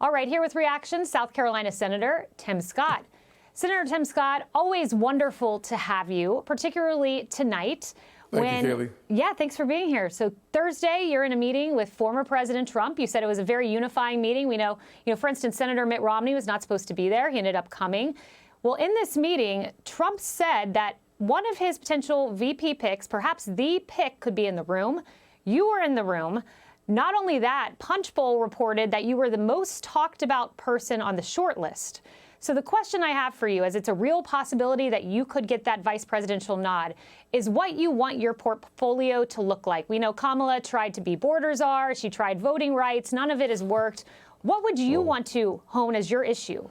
All right, here with reactions, South Carolina Senator Tim Scott. Senator Tim Scott, always wonderful to have you, particularly tonight. Thank you, Kaylee. Yeah, thanks for being here. So Thursday, you're in a meeting with former President Trump. You said it was a very unifying meeting. We know, for instance, Senator Mitt Romney was not supposed to be there. He ended up coming. Well, in this meeting, Trump said that one of his potential VP picks, perhaps the pick, could be in the room. You were in the room. Not only that, Punchbowl reported that you were the most talked about person on the short list. So the question I have for you, as it's a real possibility that you could get that vice presidential nod, is what you want your portfolio to look like. We know Kamala tried to be border czar. She tried voting rights. None of it has worked. What would you want to hone as your issue?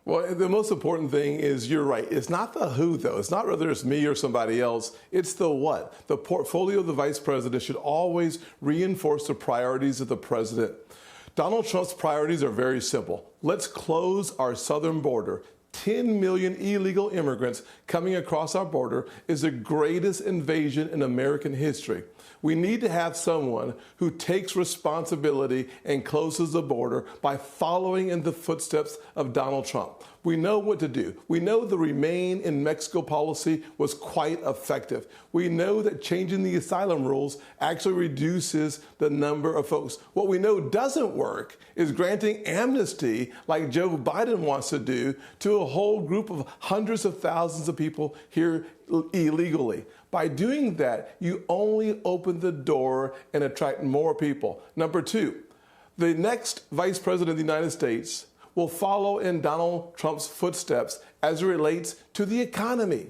Well, the most important thing is you're right. It's not the who, though. It's not whether it's me or somebody else. It's the what. The portfolio of the vice president should always reinforce the priorities of the president. Donald Trump's priorities are very simple. Let's close our southern border. 10 million illegal immigrants coming across our border is the greatest invasion in American history. We need to have someone who takes responsibility and closes the border by following in the footsteps of Donald Trump. We know what to do. We know the Remain in Mexico policy was quite effective. We know that changing the asylum rules actually reduces the number of folks. What we know doesn't work is granting amnesty like Joe Biden wants to do to a whole group of hundreds of thousands of people here illegally. By doing that, you only open the door and attract more people. Number two, the next vice president of the United States will follow in Donald Trump's footsteps as it relates to the economy.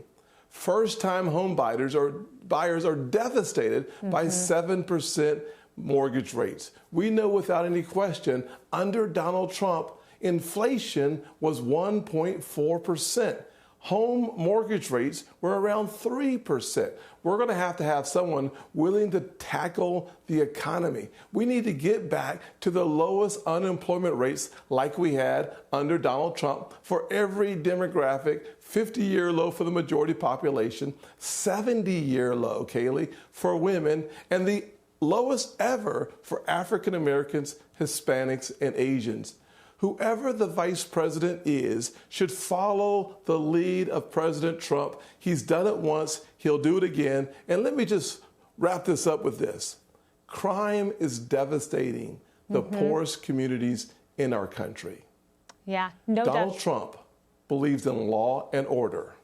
First-time home buyers are devastated by 7% mortgage rates. We know without any question, under Donald Trump, inflation was 1.4%. Home mortgage rates were around 3%. We're going to have someone willing to tackle the economy. We need to get back to the lowest unemployment rates like we had under Donald Trump for every demographic, 50-year low for the majority population, 70-year low, Kaylee, for women, and the lowest ever for African Americans, Hispanics, and Asians. Whoever the vice president is should follow the lead of President Trump. He's done it once, he'll do it again. And let me just wrap this up with this. Crime is devastating the poorest communities in our country. Yeah, no doubt. Donald Trump believes in law and order.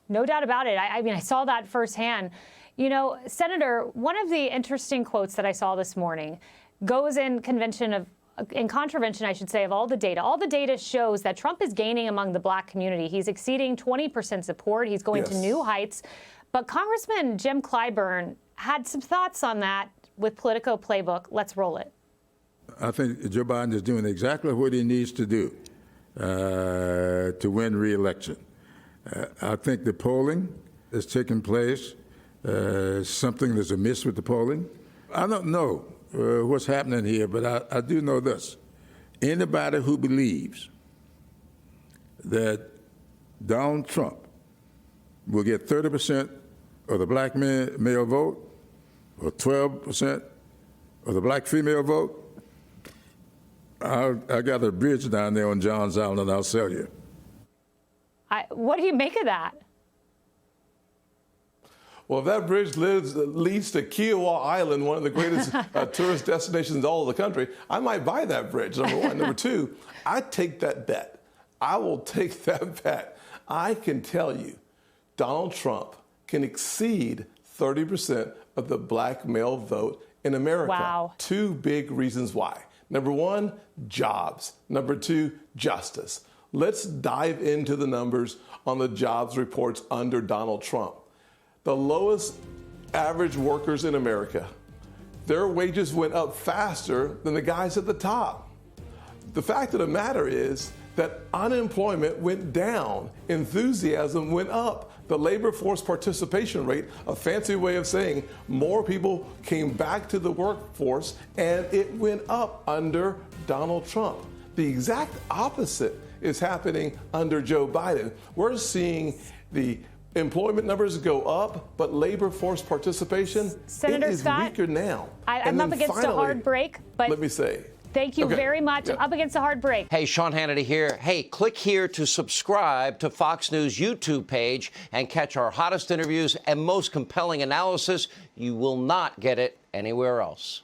No doubt about it. I mean, I saw that firsthand. Senator, one of the interesting quotes that I saw this morning goes in contravention, I should say, of all the data. All the data shows that Trump is gaining among the black community. He's exceeding 20% support. He's going to new heights. But Congressman Jim Clyburn had some thoughts on that with Politico Playbook. Let's roll it. I think Joe Biden is doing exactly what he needs to do to win re-election. I think the polling is taking place. Something is amiss with the polling. I don't know what's happening here, but I do know this. Anybody who believes that Donald Trump will get 30% of the black male vote or 12% of the black female vote, I got a bridge down there on Johns Island, and I'll sell you. What do you make of that? Well, if that bridge leads to Kiowa Island, one of the greatest tourist destinations in all of the country, I might buy that bridge, number one. Number two, I'd take that bet. I will take that bet. I can tell you, Donald Trump can exceed 30% of the black male vote in America. Wow. Two big reasons why. Number one, jobs. Number two, justice. Let's dive into the numbers on the jobs reports under Donald Trump. The lowest average workers in America, their wages went up faster than the guys at the top. The fact of the matter is that unemployment went down, enthusiasm went up. The labor force participation rate, a fancy way of saying more people came back to the workforce, and it went up under Donald Trump. The exact opposite is happening under Joe Biden. We're seeing the employment numbers go up, but labor force participation Senator is Scott, weaker now. I'm up against a hard break, but let me say, Thank you very much. Yep. Up against a hard break. Hey, Sean Hannity here. Hey, click here to subscribe to Fox News YouTube page and catch our hottest interviews and most compelling analysis. You will not get it anywhere else.